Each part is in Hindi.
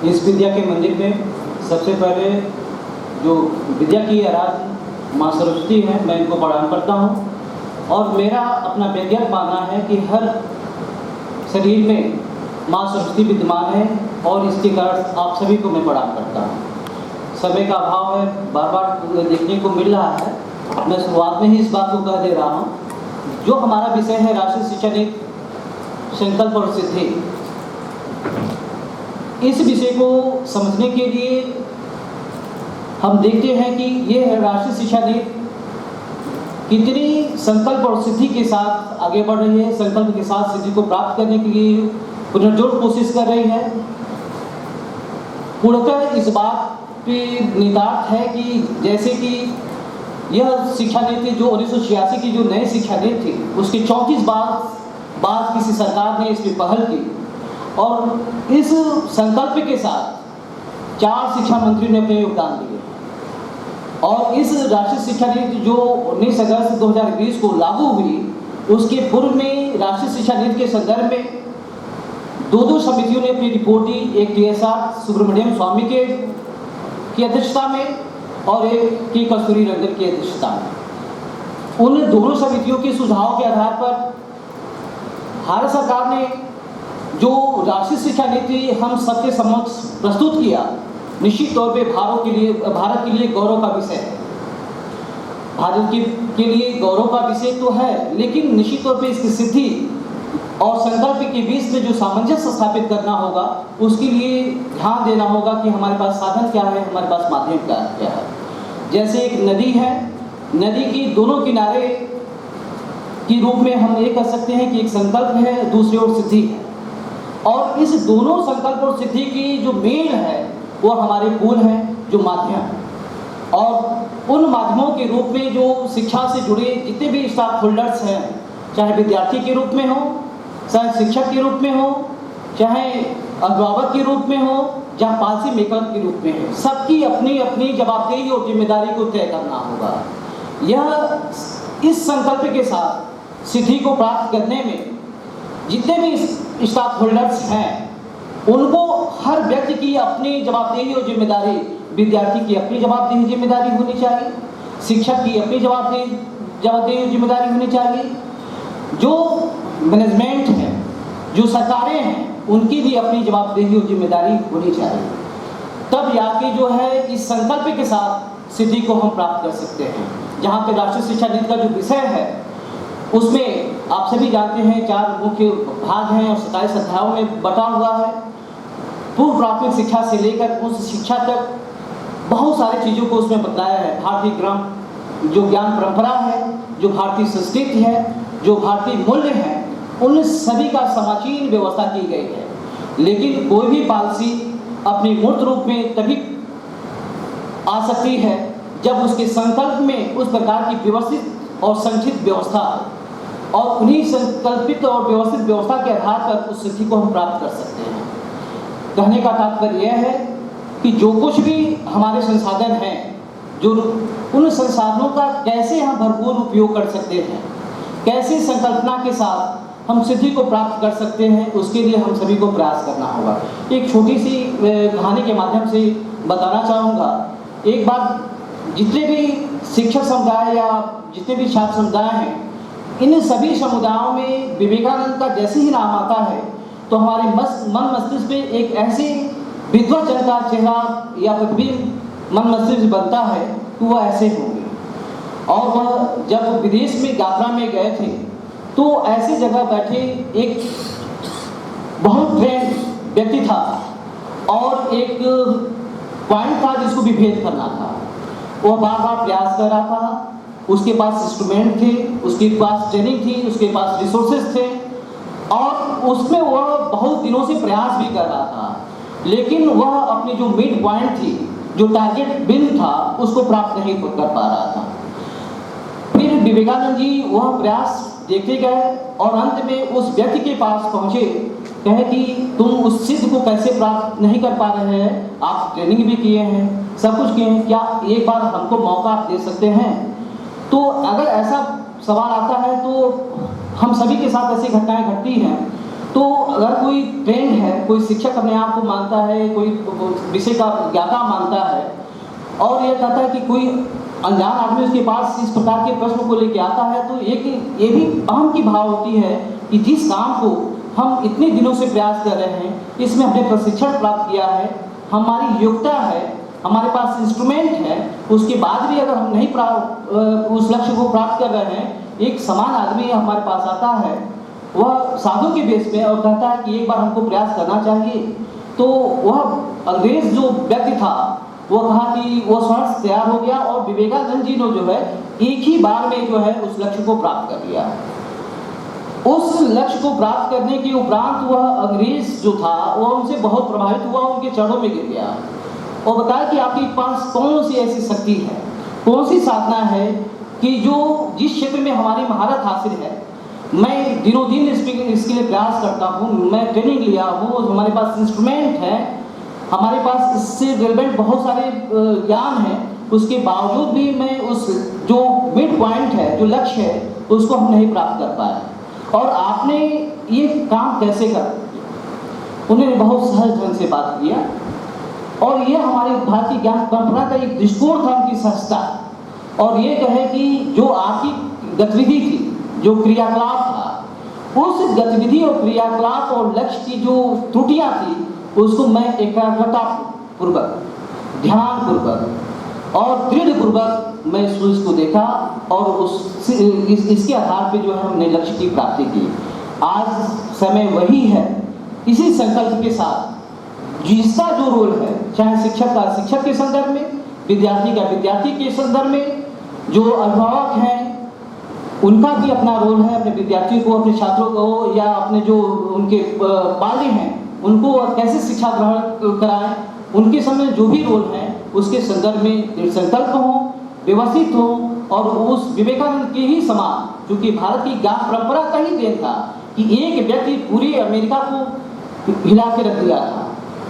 इस विद्या के मंदिर में सबसे पहले जो विद्या की आराध्य माँ सरस्वती हैं, मैं इनको प्रणाम करता हूँ। और मेरा अपना व्यक्तिगत मानना है कि हर शरीर में माँ सरस्वती विद्यमान है और इसके कारण आप सभी को मैं प्रणाम करता हूँ। समय का अभाव है, बार बार देखने को मिल रहा है, मैं शुरुआत में ही इस बात को कह दे रहा हूँ। जो हमारा विषय है राष्ट्रीय शिक्षा नीति, संकल्प और सिद्धि, इस विषय को समझने के लिए हम देखते हैं कि ये राष्ट्रीय शिक्षा नीति कितनी संकल्प और सिद्धि के साथ आगे बढ़ रही है, संकल्प के साथ सिद्धि को प्राप्त करने के लिए पुनर्जोर कोशिश कर रही है। पूर्णतः इस बात पे निहितार्थ है कि जैसे कि यह शिक्षा नीति जो 1986 की जो नई शिक्षा नीति थी, उसके 34 बाद किसी सरकार ने इस पर पहल की और इस संकल्प के साथ 4 शिक्षा मंत्री ने अपने योगदान दिए। और इस राष्ट्रीय शिक्षा नीति जो 19 अगस्त 2020 को लागू हुई, उसके पूर्व में राष्ट्रीय शिक्षा नीति के संदर्भ में दो समितियों ने अपनी रिपोर्ट दी। एक TSR सुब्रमण्यम स्वामी की अध्यक्षता में और एक के कस्तूरी रंगन की अध्यक्षता में। उन दोनों समितियों के सुझाव के आधार पर भारत सरकार ने जो राष्ट्रीय शिक्षा नीति हम सबके समक्ष प्रस्तुत किया, निश्चित तौर पे भारत के लिए गौरव का विषय है। भारत के लिए गौरव का विषय तो है, लेकिन निश्चित तौर पे इसकी सिद्धि और संकल्प के बीच में जो सामंजस्य स्थापित करना होगा, उसके लिए ध्यान देना होगा कि हमारे पास साधन क्या है, हमारे पास माध्यम क्या है। जैसे एक नदी है, नदी की दोनों किनारे के रूप में हम ये कह सकते हैं कि एक संकल्प है, दूसरी ओर सिद्धि है। और इस दोनों संकल्प और सिद्धि की जो मेल है वो हमारे पुल हैं, जो माध्यम है। और उन माध्यमों के रूप में जो शिक्षा से जुड़े जितने भी स्टाक होल्डर्स हैं, चाहे विद्यार्थी के रूप में हो, चाहे शिक्षक के रूप में हो, चाहे अभिभावक के रूप में हो, या पॉलिसी मेकर के रूप में हो, सबकी अपनी अपनी जवाबदेही और जिम्मेदारी को तय करना होगा। यह इस संकल्प के साथ सिद्धि को प्राप्त करने में जितने भी स्टाक होल्डर्स हैं, उनको हर व्यक्ति की अपनी जवाबदेही और जिम्मेदारी, विद्यार्थी की अपनी जवाबदेही जिम्मेदारी होनी चाहिए, शिक्षक की अपनी जवाबदेही और जिम्मेदारी होनी चाहिए, जो मैनेजमेंट है, जो सरकारें हैं, उनकी भी अपनी जवाबदेही और जिम्मेदारी होनी चाहिए। तब जाके जो है इस संकल्प के साथ सिद्धि को हम प्राप्त कर सकते हैं। जहाँ पे राष्ट्रीय शिक्षा नीति का जो विषय है, उसमें आप सभी जानते हैं 4 मुख्य भाग हैं और 27 अध्यायों में बटा हुआ है। पूर्व प्राथमिक शिक्षा से लेकर उस शिक्षा तक बहुत सारी चीज़ों को उसमें बताया है। भारतीय क्रम, जो ज्ञान परंपरा है, जो भारतीय संस्कृति है, जो भारतीय मूल्य है, उन सभी का समाचीन व्यवस्था की गई है। लेकिन कोई भी पॉलिसी अपनी मूर्त रूप में तभी आ सकती है जब उसके संकल्प में उस प्रकार की व्यवस्थित और संचित व्यवस्था, और उन्हीं संकल्पित और व्यवस्थित व्यवस्था के आधार पर उस सिद्धि को हम प्राप्त कर सकते हैं। कहने का तात्पर्य यह है कि जो कुछ भी हमारे संसाधन हैं, जो उन संसाधनों का कैसे हम भरपूर उपयोग कर सकते हैं, कैसे संकल्पना के साथ हम सिद्धि को प्राप्त कर सकते हैं, उसके लिए हम सभी को प्रयास करना होगा। एक छोटी सी कहानी के माध्यम से बताना चाहूँगा। एक बार जितने भी शिक्षक समुदाय या जितने भी छात्र समुदाय हैं, इन सभी समुदायों में विवेकानंद का जैसे ही नाम आता है तो हमारे मन मस्तिष्क में एक ऐसे विद्वत जन का चेहरा या प्रतिबिंब मन मस्तिष्क बनता है कि वह ऐसे होंगे। और वह जब विदेश में यात्रा में गए थे तो ऐसी जगह बैठे एक बहुत ट्रेंड व्यक्ति था और एक पॉइंट था जिसको भी भेद करना था। वह बार बार प्रयास कर रहा था, उसके पास इंस्ट्रूमेंट थे, उसके पास ट्रेनिंग थी, उसके पास रिसोर्सेज थे और उसमें वह बहुत दिनों से प्रयास भी कर रहा था, लेकिन वह अपनी जो मिड पॉइंट थी, जो टारगेट बिंदु था, उसको प्राप्त नहीं कर पा रहा था। फिर विवेकानंद जी वह प्रयास देखते गए और अंत में उस व्यक्ति के पास पहुंचे, कहे कि तुम उस सिद्ध को कैसे प्राप्त नहीं कर पा रहे हैं, आप ट्रेनिंग भी किए हैं, सब कुछ किए हैं, क्या एक बार हमको मौका आप दे सकते हैं? तो अगर ऐसा सवाल आता है तो हम सभी के साथ ऐसी घटनाएं घटती हैं तो अगर कोई ट्रेंड है, कोई शिक्षक अपने आप को मानता है, कोई विषय का ज्ञाता मानता है और यह कहता है कि कोई अनजान आदमी उसके पास इस प्रकार के प्रश्न को लेके आता है, तो एक ये भी अहम की भाव होती है कि जिस काम को हम इतने दिनों से प्रयास कर रहे हैं, इसमें हमने प्रशिक्षण प्राप्त किया है, हमारी योग्यता है, हमारे पास इंस्ट्रूमेंट है, उसके बाद भी अगर हम नहीं उस लक्ष्य को प्राप्त कर रहे हैं, एक समान आदमी हमारे पास आता है, वह साधु के बेस में और कहता है कि एक बार हमको प्रयास करना चाहिए, तो वह अंग्रेज जो व्यक्ति था वो कहा कि वो स्वर्ण तैयार हो गया और विवेकानंद जी ने जो है एक ही बार में जो है उस लक्ष्य को प्राप्त कर लिया। उस लक्ष्य को प्राप्त करने के उपरांत वह अंग्रेज जो था वह उनसे बहुत प्रभावित हुआ, उनके चरणों में गिर गया और बताया कि आपके पास कौन सी ऐसी शक्ति है, कौन सी साधना है कि जो जिस क्षेत्र में हमारी महारत हासिल है, मैं दिनों दिन इसके लिए प्रयास करता हूँ, मैं ट्रेनिंग लिया हूँ, हमारे पास इंस्ट्रूमेंट है, हमारे पास इससे रिलेवेंट बहुत सारे ज्ञान है, उसके बावजूद भी मैं उस जो मिड पॉइंट है, जो लक्ष्य है, उसको हम नहीं प्राप्त कर पाए। और आपने ये काम कैसे कर? उन्होंने बहुत सहज ढंग से बात किया और ये हमारी भारतीय ज्ञान परंपरा का एक दृष्टिकोण था उनकी संस्था, और ये कहे कि जो आपकी गतिविधि थी, जो क्रियाकलाप था, उस गतिविधि और क्रियाकलाप और लक्ष्य की जो त्रुटियां थी उसको मैं एकाग्रता पूर्वक, ध्यान पूर्वक और दृढ़ पूर्वक मैं उसको देखा और इसके आधार पे जो है हमने लक्ष्य की प्राप्ति की। आज समय वही है, इसी संकल्प के साथ जिसका जो रोल है, चाहे शिक्षक का शिक्षक के संदर्भ में, विद्यार्थी का विद्यार्थी के संदर्भ में, जो अभिभावक हैं उनका भी अपना रोल है, अपने विद्यार्थियों को, अपने छात्रों को या अपने जो उनके बाल्य हैं उनको कैसे शिक्षा ग्रहण कराएं, उनके समय जो भी रोल है उसके संदर्भ में संकल्प हो, व्यवस्थित हो और उस विवेकानंद के ही समान, क्योंकि भारत की ज्ञान परंपरा का ही देन था कि एक व्यक्ति पूरी अमेरिका को हिला के रख दिया था।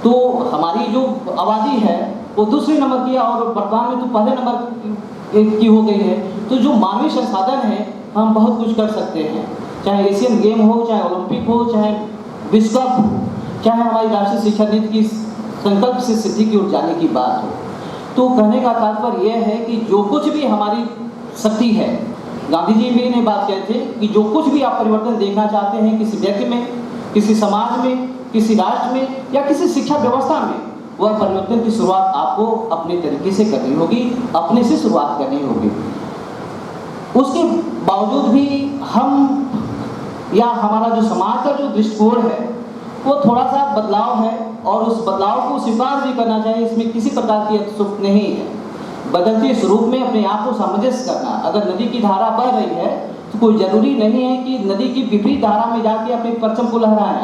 तो हमारी जो आबादी है वो दूसरे नंबर की और वर्तमान में तो पहले नंबर की हो गई है। तो जो मानवीय संसाधन है हम बहुत कुछ कर सकते हैं, चाहे एशियन गेम हो, चाहे ओलंपिक हो, चाहे विश्व कप हो, चाहे हमारी राष्ट्रीय शिक्षा नीति की संकल्प से सिद्धि की ओर जाने की बात हो। तो कहने का तात्पर्य यह है कि जो कुछ भी हमारी शक्ति है, गांधी जी भी ने बात कहते थे कि जो कुछ भी आप परिवर्तन देखना चाहते हैं किसी व्यक्ति में, किसी समाज में, किसी राष्ट्र में या किसी शिक्षा व्यवस्था में, वह परिवर्तन की शुरुआत आपको अपने तरीके से करनी होगी, अपने से शुरुआत करनी होगी। उसके बावजूद भी हम या हमारा जो समाज का जो दृष्टिकोण है वो थोड़ा सा बदलाव है और उस बदलाव को स्वीकार भी करना चाहिए, इसमें किसी प्रकार की अतिशयोक्ति नहीं है। बदलते स्वरूप में अपने आप को सामंजस्य करना, अगर नदी की धारा बह रही है तो कोई जरूरी नहीं है कि नदी की विपरीत धारा में जाके अपने परचम को लहराएं।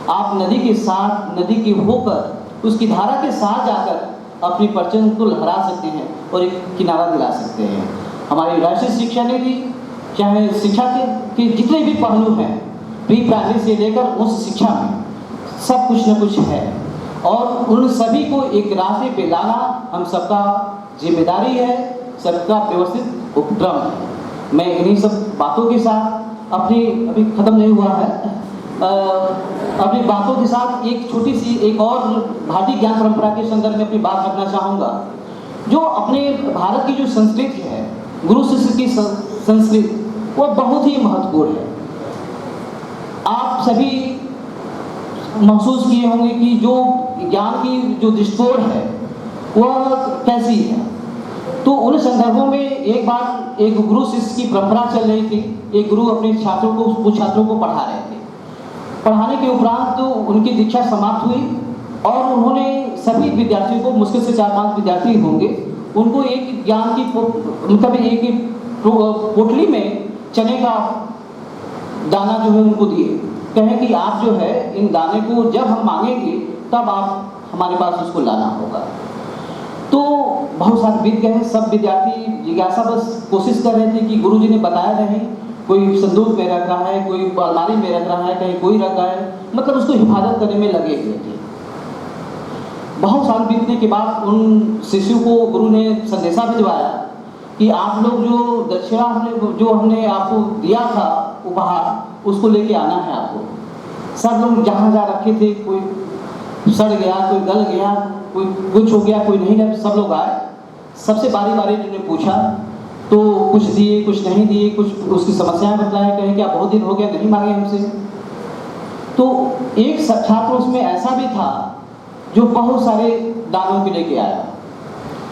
आप नदी के साथ, नदी के होकर उसकी धारा के साथ जाकर अपनी परचम को लहरा सकते हैं और एक किनारा दिला सकते हैं। हमारी राष्ट्रीय शिक्षा नीति, चाहे शिक्षा के जितने भी पहलू हैं, प्री प्राइमरी से लेकर उस शिक्षा में सब कुछ न कुछ है और उन सभी को एक रास्ते पे लाना हम सबका जिम्मेदारी है, सबका व्यवस्थित उपक्रम है। मैं इन्हीं सब बातों के साथ अपनी अभी ख़त्म नहीं हुआ है, अपनी बातों के साथ एक छोटी सी एक और भारतीय ज्ञान परंपरा के संदर्भ में अपनी बात रखना चाहूँगा। जो अपने भारत की जो संस्कृति है, गुरु शिष्य की संस्कृति, वो बहुत ही महत्वपूर्ण है। आप सभी महसूस किए होंगे कि जो ज्ञान की जो दृष्टिकोण है वह कैसी है। तो उन संदर्भों में एक बार एक गुरु शिष्य की परंपरा चल रही थी। एक गुरु अपने छात्रों को, कुछ छात्रों को पढ़ा रहे थे। पढ़ाने के उपरांत तो उनकी दीक्षा समाप्त हुई और उन्होंने सभी विद्यार्थियों को, मुश्किल से 4-5 विद्यार्थी होंगे, उनको एक ज्ञान की मतलब एक पोटली में चने का दाना जो है उनको दिए, कहें कि आप जो है इन दाने को जब हम मांगेंगे तब आप हमारे पास उसको लाना होगा। तो बहुत सारे बीत गए, सब विद्यार्थी जिज्ञासा बस कोशिश कर रहे थे कि गुरुजी ने बताया नहीं, कोई संदूक में रख रहा है, कोई अलमारी में रख रहा है, कहीं कोई रख रहा है, मतलब उसको हिफाजत करने में लगे हुए थे। बहुत साल बीतने के बाद उन शिष्यों को गुरु ने संदेशा भिजवाया कि आप लोग जो दक्षिणा जो हमने आपको दिया था उपहार, उसको लेके आना है आपको। सब लोग जहाँ जा रखे थे, कोई सड़ गया, कोई गल गया, कोई कुछ हो गया, कोई नहीं गया, सब लोग आए, सबसे बारी बारी उन्होंने पूछा, तो कुछ दिए, कुछ नहीं दिए, कुछ उसकी समस्याएं बतलाए, कहे क्या बहुत दिन हो गया नहीं मांगे हमसे। तो एक छात्र उसमें ऐसा भी था जो बहुत सारे दानों के लेके आया,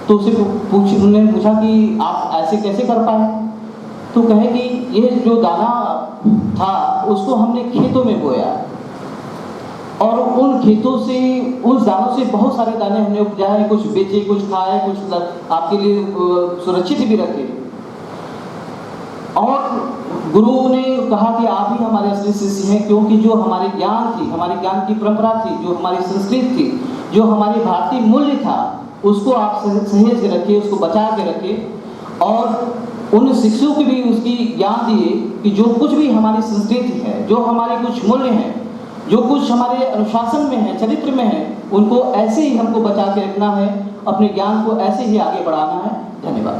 तो उसे उन्होंने पूछा कि आप ऐसे कैसे कर पाए, तो कहे कि ये जो दाना था उसको हमने खेतों में बोया और उन खेतों से, उस दानों से बहुत सारे दाने हमने उपजाए, कुछ बेचे, कुछ खाए, कुछ आपके लिए सुरक्षित भी रखे। और गुरु ने कहा कि आप ही हमारे असली शिष्य हैं, क्योंकि जो हमारे ज्ञान थी, हमारी ज्ञान की परंपरा थी, जो हमारी संस्कृति थी, जो हमारी भारतीय मूल्य था, उसको आप सहेज के रखे, उसको बचा के रखे और उन शिष्यों को भी उसकी ज्ञान दिए कि जो कुछ भी हमारी संस्कृति है, जो हमारे कुछ मूल्य हैं, जो कुछ हमारे अनुशासन में है, चरित्र में है, उनको ऐसे ही हमको बचा के रखना है, अपने ज्ञान को ऐसे ही आगे बढ़ाना है। धन्यवाद।